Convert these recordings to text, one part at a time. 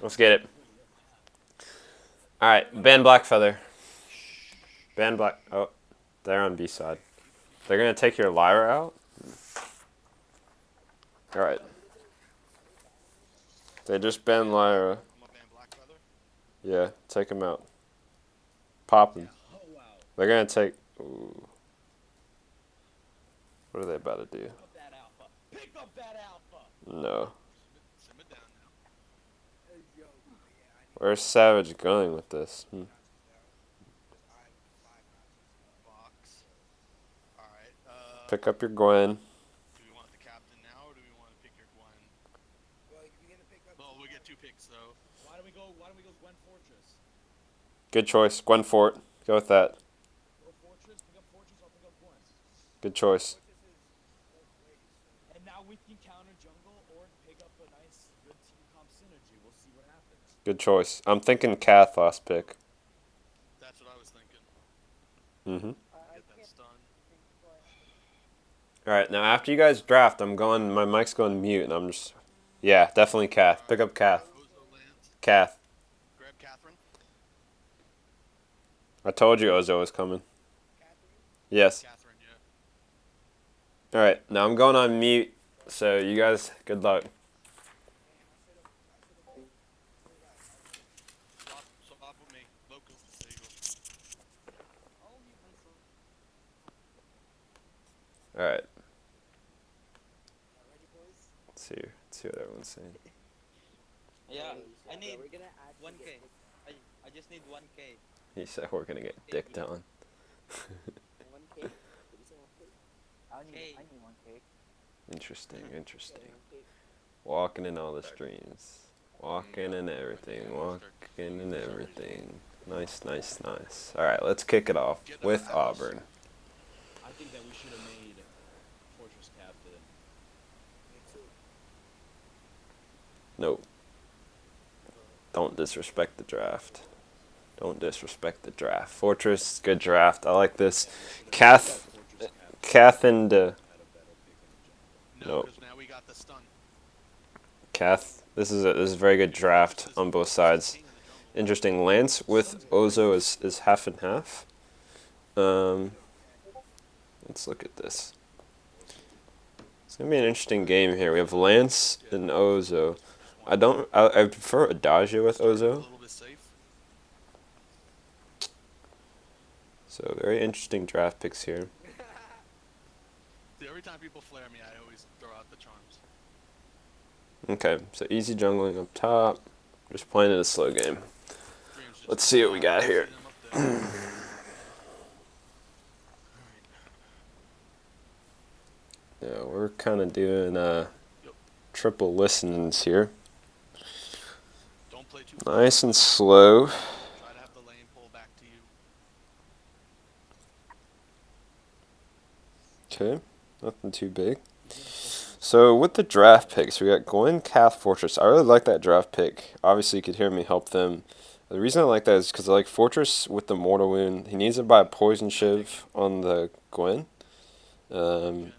Let's get it. Alright, ban Blackfeather. Ban Black. Oh, they're on B side. They're gonna take your Lyra out? Alright. They just banned Lyra. Yeah, take him out. Pop him. They're gonna take. Ooh. What are they about to do? No. Where's Savage going with this? Pick up your Gwen. Do we want the captain now, or do we want to pick your Gwen? Well, we get 2 picks though. Why don't we go Gwen Fortress? Good choice. Gwen Fort. Go with that. Go Fortress, pick up Fortress, I'll pick up Gwen. Good choice. And now we can counter jungle or pick up a nice good team comp synergy. We'll see what happens. Good choice. I'm thinking Kath last pick. That's what I was thinking. Mm-hmm. Get that stun. Alright, now after you guys draft, my mic's going mute, and I'm just, yeah, definitely Kath. Pick up Kath. Kath. Grab Catherine. I told you Ozo was coming. Yes. Catherine, yeah. Alright, now I'm going on mute, so you guys, good luck. Swap with me. Local. There you go. Alright. Let's see what everyone's saying. Yeah, I need 1K. I just need 1K. He said we're gonna get dicked on. 1K? I need 1K. Interesting. Walking in all the streams. Walking and everything. Nice. Alright, let's kick it off with Auburn. I think that we should have made Fortress captain. Nope. Don't disrespect the draft. Fortress, good draft. I like this. Kath and No, nope. because now we got the stun. Kath. This is a very good draft on both sides. Interesting. Lance with Ozo is half and half. Let's look at this. It's gonna be an interesting game here. We have Lance and Ozo. I prefer Adagio with Ozo. So very interesting draft picks here. Every time people flare me, I always throw out the charms. Okay, so easy jungling up top. Just playing it a slow game. Let's see what we got here. Yeah, we're kind of doing triple listenings here. Nice and slow. Try to have the lane pull back to you. Okay, nothing too big. So with the draft picks, we got Gwen, Kath, Fortress. I really like that draft pick. Obviously, you could hear me help them. The reason I like that is because I like Fortress with the Mortal Wound. He needs to buy a Poison Shiv on the Gwen. But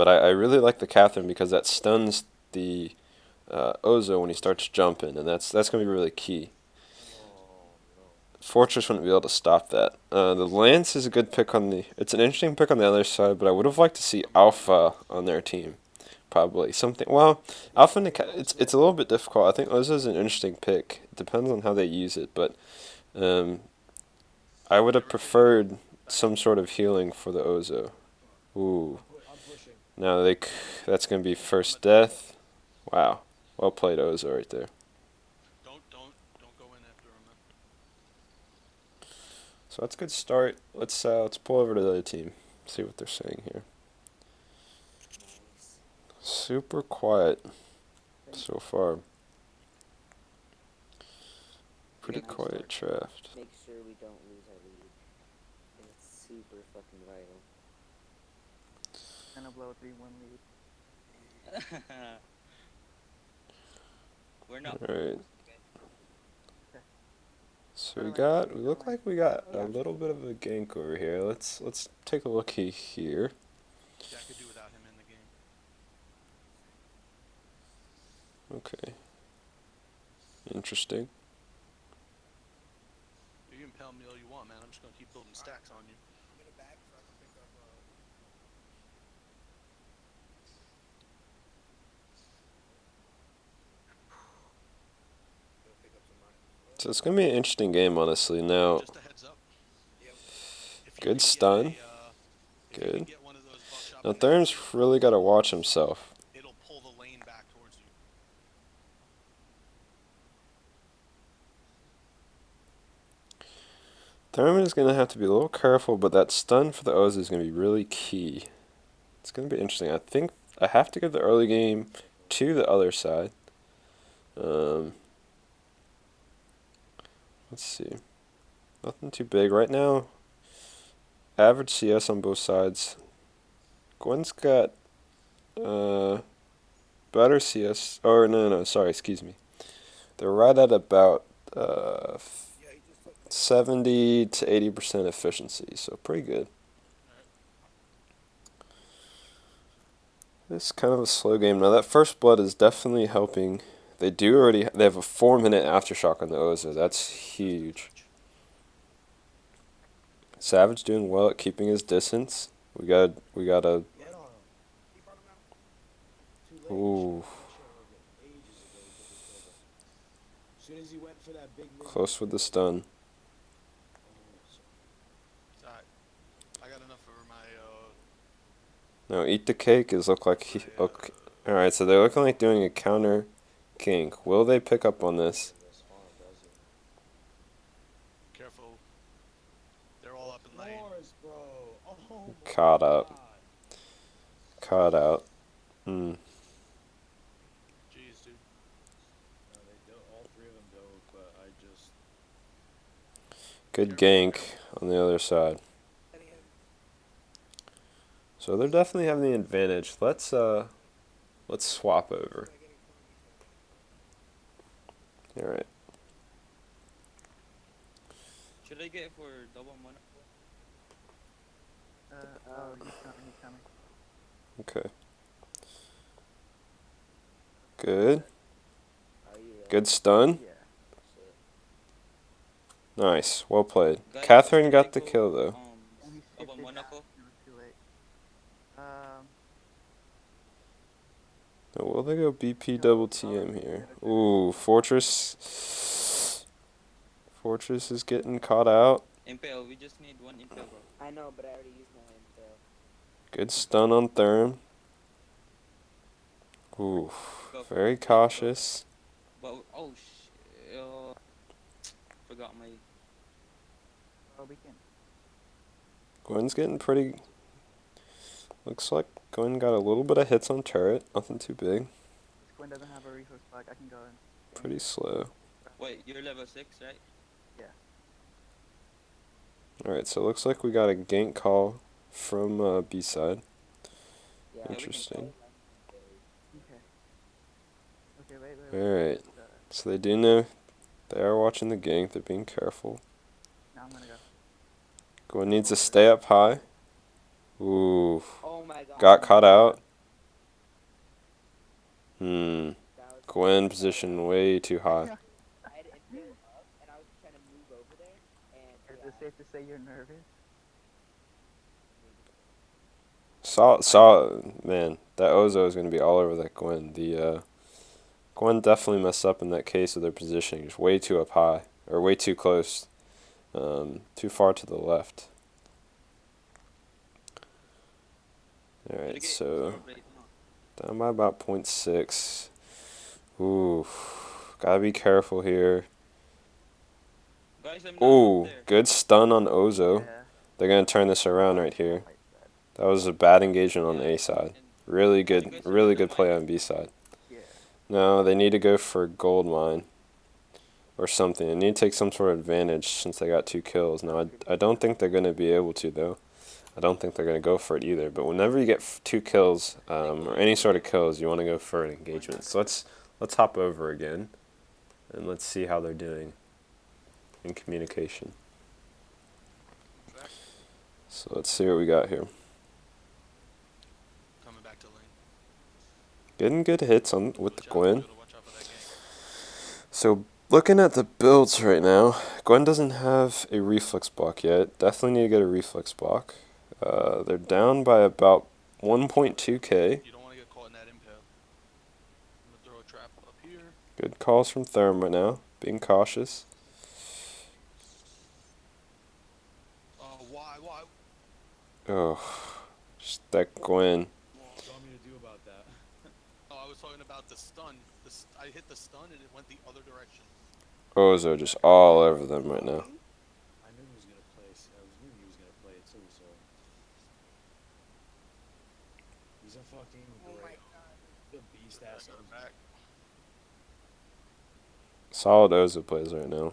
I really like the Catherine because that stuns the Ozo when he starts jumping, and that's going to be really key. Fortress wouldn't be able to stop that. The Lance is a good pick it's an interesting pick on the other side, but I would have liked to see Alpha on their team. Probably something. Well, Alpha and it's a little bit difficult. I think Ozo is an interesting pick. It depends on how they use it, but I would have preferred some sort of healing for the Ozo. Ooh. Now that's gonna be first death. Wow. Well played, Ozo, right there. Don't go in after him. So that's a good start. Let's pull over to the other team. See what they're saying here. Super quiet so far. Pretty quiet draft. Make sure we don't lose our lead. It's super fucking vital. Gonna blow a 3-1 lead. We're not. Alright. So we look like we got a little bit of a gank over here. Let's take a look here. Yeah, I could do without him in the game. Okay. Interesting. You can pound me all you want, man. I'm just gonna keep building stacks on you. So it's gonna be an interesting game, honestly. Now, Just a heads up. If you good can stun. Get if you can Good. get one of those buckshot Now bananas, Therm's really got to watch himself. it'll pull the lane back towards you. Therm is gonna have to be a little careful, but that stun for the O's is gonna be really key. It's gonna be interesting. I think I have to give the early game to the other side. Let's see. Nothing too big right now. Average CS on both sides. Gwen's got better CS. Or no, sorry, excuse me. They're right at about 70 to 80% efficiency, so pretty good. It's kind of a slow game. Now that first blood is definitely helping. They have a 4-minute aftershock on the Ozo. That's huge. Savage doing well at keeping his distance. We got a ooh, close with the stun. It's alright. I got enough for my Now eat the cake is look like he okay. All right, so they're looking like doing a counter gank. Will they pick up on this? careful. They're all up in lane. Caught up. Caught out. Hmm. Jeez, dude. All three of them don't, but I just... Good gank on the other side. So they're definitely having the advantage. Let's swap over. All right. Should I get for double mono? He's coming. Okay. Good. Are you ready? Good stun. Yeah. Nice. Well played. Guys, Catherine should got I the go, kill though. double monaco? It was too late. Now, will they go BP double TM here? Ooh, Fortress. Fortress is getting caught out. Impale, we just need one impale, bro. I know, but I already used my impale. Good stun on Therm. Ooh, very cautious. But, oh, forgot my... Oh, we can. Gwen's getting pretty. Looks like Gwen got a little bit of hits on turret. Nothing too big. This Gwen doesn't have a resource pack. I can go in. Pretty slow. Wait, you're level 6, right? Yeah. Alright, so it looks like we got a gank call from B side. Yeah. Interesting. Okay. Okay, wait. Alright, so they do know they are watching the gank. They're being careful. Now I'm gonna go. Gwen needs to stay up high. Ooh, Oh my god. got caught out. That was Gwen positioned way too high. I had impale up, and I was trying to move over there, and... Is it safe to say you're nervous? Man, that Ozo is going to be all over that Gwen. Gwen definitely messed up in that case of their positioning. Just way too up high, or way too close. Too far to the left. Alright, so down by about 0.6. Ooh, gotta be careful here. Guys, I'm not Ooh, up there. good stun on Ozo. Yeah. They're gonna turn this around right here. That was a bad engagement on A side. Really good play on B side. Yeah. No, they need to go for gold mine or something. They need to take some sort of advantage since they got 2 kills. Now, I don't think they're going to be able to, though. I don't think they're going to go for it either. But whenever you get 2 kills or any sort of kills, you want to go for an engagement. So let's hop over again and let's see how they're doing in communication. So let's see what we got here. Coming back to lane. Getting good hits with the Gwen. So Looking at the builds right now, Gwen doesn't have a reflex block yet. Definitely need to get a reflex block. They're down by about 1.2k. You don't want to get caught in that impale. I'm gonna throw a trap up here. Good calls from Therm right now. Being cautious. Why? Oh, just that Gwen. What do you want me to do about that? Oh, I was talking about the stun. I hit the stun and it went the other direction. Ozo just all over them right now. I knew he was gonna play. I knew he was gonna play it too. So he's a fucking great, the beast ass. Got her back. Solid Ozo plays right now.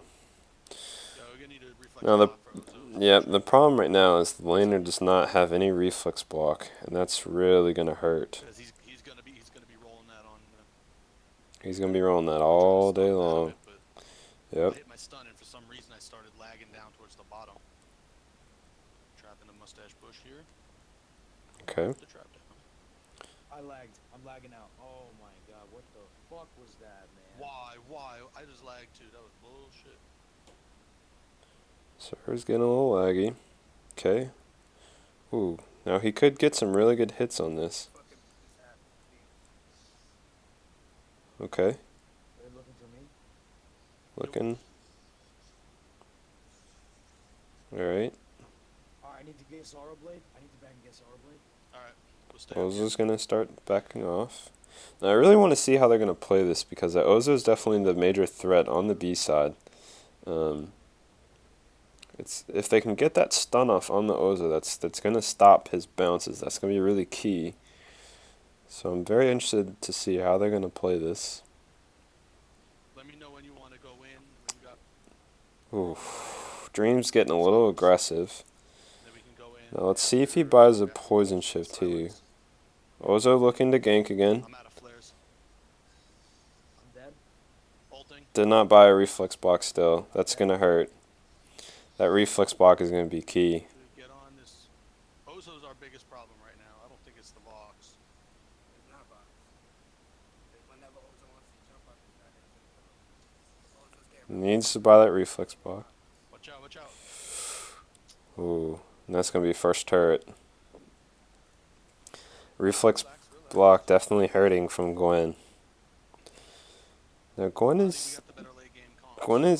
Yeah, we're gonna need a reflex Now block for Ozo. yeah, the problem right now is the laner does not have any reflex block, and that's really gonna hurt. Because he's gonna be rolling that on. He's gonna be rolling that all day long. Yep. I hit my stun and for some reason I started lagging down towards the bottom. Trapping a mustache bush here. Okay. The trap down. I lagged. I'm lagging out. Oh my god, what the fuck was that, man? Why? I just lagged too. That was bullshit. Server's getting a little laggy. Okay. Ooh. Now he could get some really good hits on this. Okay. Are they looking for me? Looking. Alright. Alright, I need to get Sorrow Blade. I need to back and get Sorrow Blade. Alright, we'll stay up here. Ozo's gonna start backing off. Now I really want to see how they're gonna play this because Ozo is definitely the major threat on the B side. It's if they can get that stun off on the Ozo, that's gonna stop his bounces. That's gonna be really key. So I'm very interested to see how they're gonna play this. Let me know when you want to go in. When you got. Oof. Dream's getting a little aggressive. Then we can go in. Now let's see if he buys a poison shift too. Ozo looking to gank again. I'm out of flares. I'm dead. Ulting. Did not buy a reflex block still. That's gonna hurt. That reflex block is gonna be key. To get on this. Ozo's our biggest problem right now. I don't think it's the Vox. Needs to buy that reflex block. Watch out, watch out. Ooh, and that's gonna be first turret. Reflex block definitely hurting from Gwen. Now Gwen is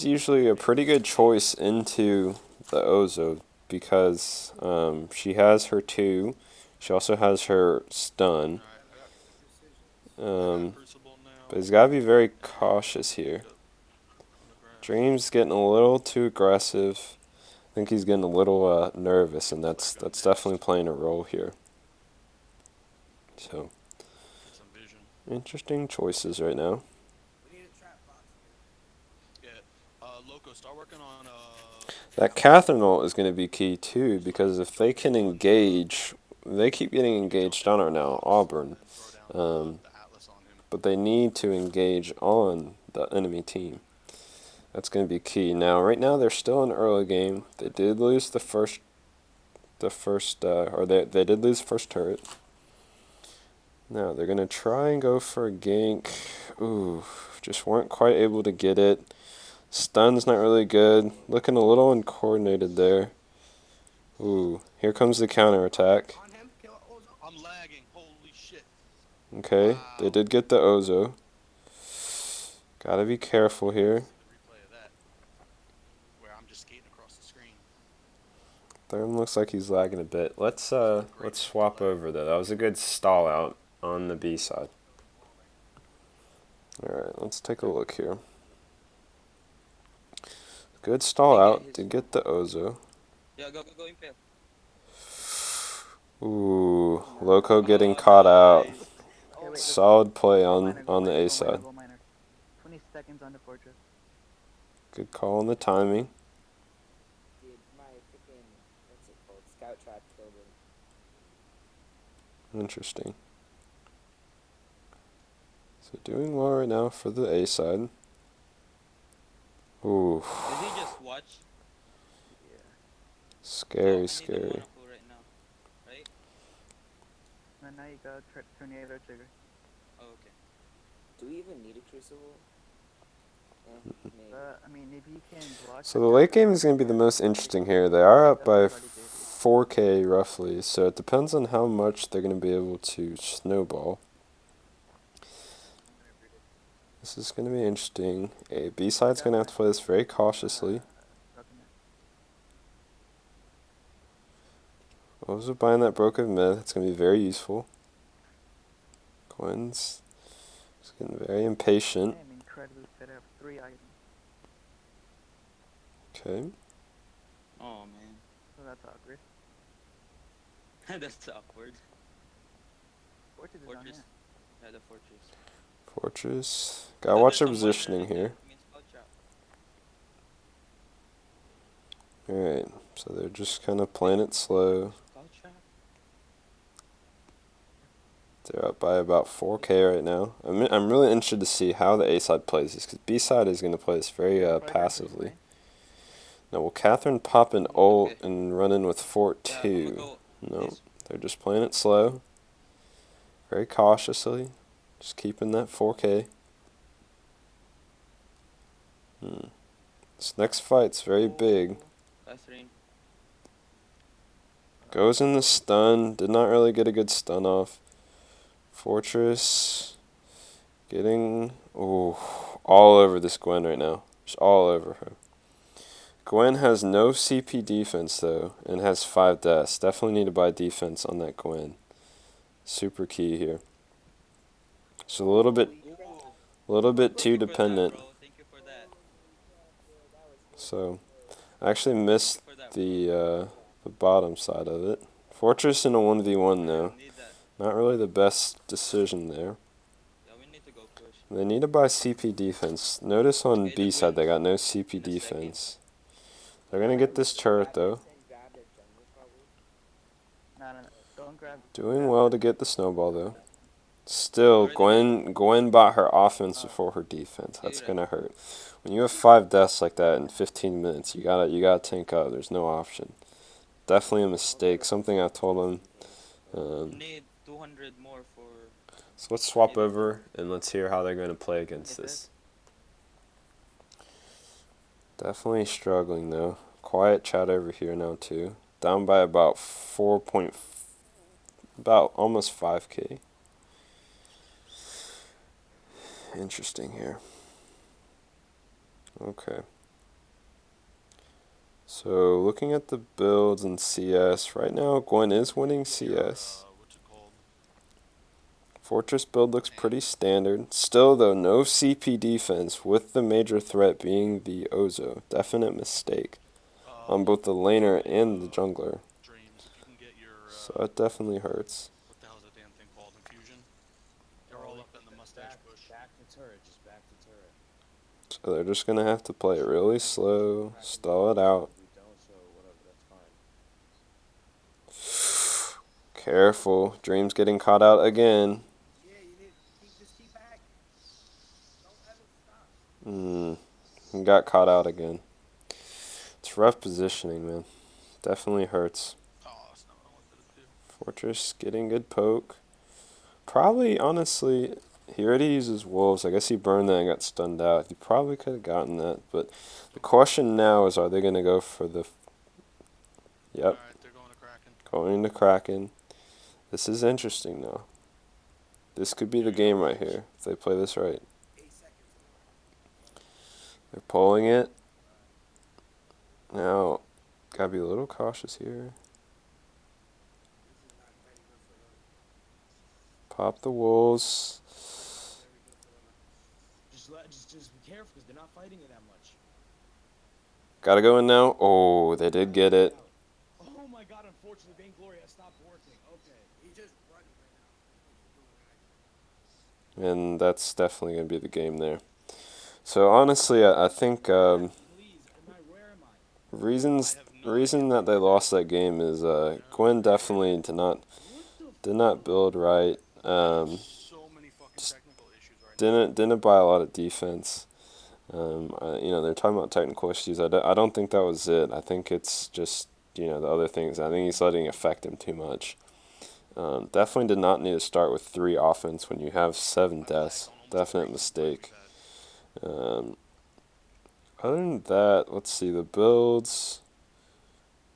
usually a pretty good choice into the Ozo because she has her 2. She also has her stun. But he's got to be very cautious here. Dream's getting a little too aggressive. I think he's getting a little nervous, and that's definitely playing a role here. So, interesting choices right now. Loco, start working on That Catherine ult is going to be key too, because if they can engage, they keep getting engaged on her now, Auburn. But they need to engage on the enemy team. That's going to be key. Now, right now they're still in early game. They did lose they did lose first turret. Now they're going to try and go for a gank. Ooh, just weren't quite able to get it. Stun's not really good. Looking a little uncoordinated there. Ooh, here comes the counterattack. I'm lagging. Holy shit. Okay, Wow. they did get the Ozo. Gotta be careful here. Replay of that, where I'm just skating across the screen. Therm looks like he's lagging a bit. Let's swap over though. That was a good stall out on the B side. Alright, let's take a look here. Good stall out to get the Ozo. Yeah, go impale. Ooh, Loco getting caught out. Nice. Okay, wait, Solid play go on miner, the miner, A go side. miner, go miner. 20 seconds on the fortress. Good call on the timing. Dude, my freaking, what's it called? Scout trap killed him. Interesting. So doing well right now for the A side. Ooh, Did he just watch? Yeah. scary, I scary. need the monocle right now. Right? And now you got tornado trigger. Oh, okay. Do we even need a crucible? Maybe. I mean, if he can block. So the late game is going to be the most interesting here. They are up by 4K roughly, so it depends on how much they're going to be able to snowball. This is going to be interesting. A B-side's going to have to play this very cautiously. Those are buying that broken mid. It's going to be very useful. Gwen's getting very impatient. I'm incredibly fit. I have 3 items. Okay. Oh man, So that's awkward. that's awkward. Fortress is on Fortress. here. Yeah, the fortress. Fortress. Gotta watch their positioning here. Alright, so they're just kind of playing it slow. They're up by about 4K right now. I'm really interested to see how the A side plays this, because B side is going to play this very passively. Now, will Catherine pop an ult and run in with Fort 2? No, they're just playing it slow, very cautiously, just keeping that 4K. This next fight's very big. Goes in the stun, did not really get a good stun off. Fortress getting all over this Gwen right now. Just all over her. Gwen has no CP defense though, and has 5 deaths. Definitely need to buy defense on that Gwen. Super key here. So a little bit too dependent. So I actually missed the bottom side of it. Fortress in a 1v1 though. Not really the best decision there. They need to buy CP defense. Notice on B side they got no CP defense. They're going to get this turret though. No. Don't grab. Doing well to get the snowball though. Still, Gwen bought her offense before her defense. That's going to hurt. When you have 5 deaths like that in 15 minutes, you gotta tank up. There's no option. Definitely a mistake. Something I told him. Need 200 more for. So let's swap over and let's hear how they're going to play against this. Definitely struggling though. Quiet chat over here now too. Down by about about almost 5K. Interesting here. Okay. So looking at the builds in CS, right now Gwen is winning CS. Fortress build looks pretty standard. Still though, no CP defense with the major threat being the Ozo. Definite mistake on both the laner and the jungler. So that definitely hurts. What the hell is that damn thing called? Infusion? They're all up in the mustache bush. Back to turret, just back to turret. So they're just going to have to play it really slow, stall it out. We don't, so whatever, that's fine. Careful, Dream's getting caught out again. Yeah, you need to keep back. Don't ever stop. He got caught out again. It's rough positioning, man. Definitely hurts. Oh, that's not what I wanted to do. Fortress getting good poke. Probably, honestly, he already uses wolves. I guess he burned that and got stunned out. He probably could have gotten that. But the question now is, are they going to go for the... Yep. Alright, they're going to Kraken. Going to Kraken. This is interesting, though. This could be the game right here, if they play this right. They're pulling it. Now, gotta be a little cautious here. Pop the wolves. Just be careful because they're not fighting it that much. Gotta go in now. Oh, they did get it. Oh my god, unfortunately, Vainglory has stopped working. Okay. He's just running right now. And that's definitely gonna be the game there. So honestly, I think Please, where am I? reason that they lost that game is Gwen definitely did not build right. So many fucking technical issues right now. Didn't buy a lot of defense. They're talking about technical issues. I don't think that was it. I think it's just the other things. I think he's letting it affect him too much. Definitely did not need to start with 3 offense when you have 7 deaths. Definite mistake. Other than that, let's see the builds.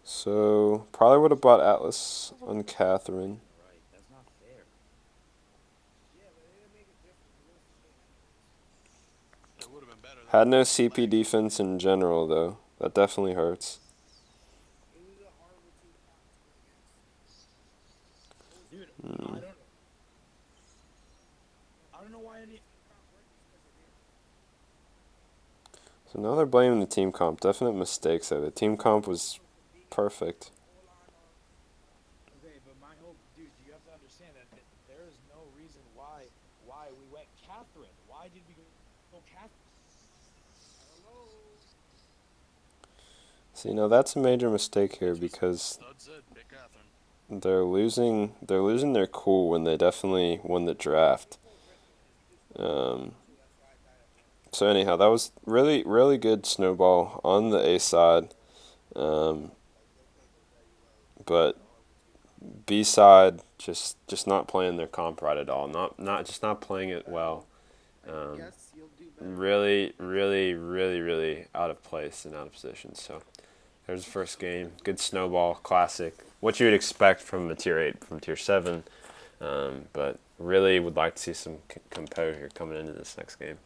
So probably would have bought Atlas on Catherine. Right, that's not fair. It would have been better Had than no the CP defense in general though. That definitely hurts. Dude, Hmm. I don't know why any. So now they're blaming the team comp. Definite mistakes there. The team comp was perfect. Okay, but my whole dude, you have to understand that there is no reason why we went Catherine. Why did we go Catherine? So that's a major mistake here because Stud said pick Catherine. they're losing their cool when they definitely won the draft. So anyhow, that was really good snowball on the A side, but B side just not playing their comp right at all. Not playing it well. Really out of place and out of position. So there's the first game. Good snowball, classic. What you would expect from a tier 8, from tier 7. But really would like to see some composure coming into this next game.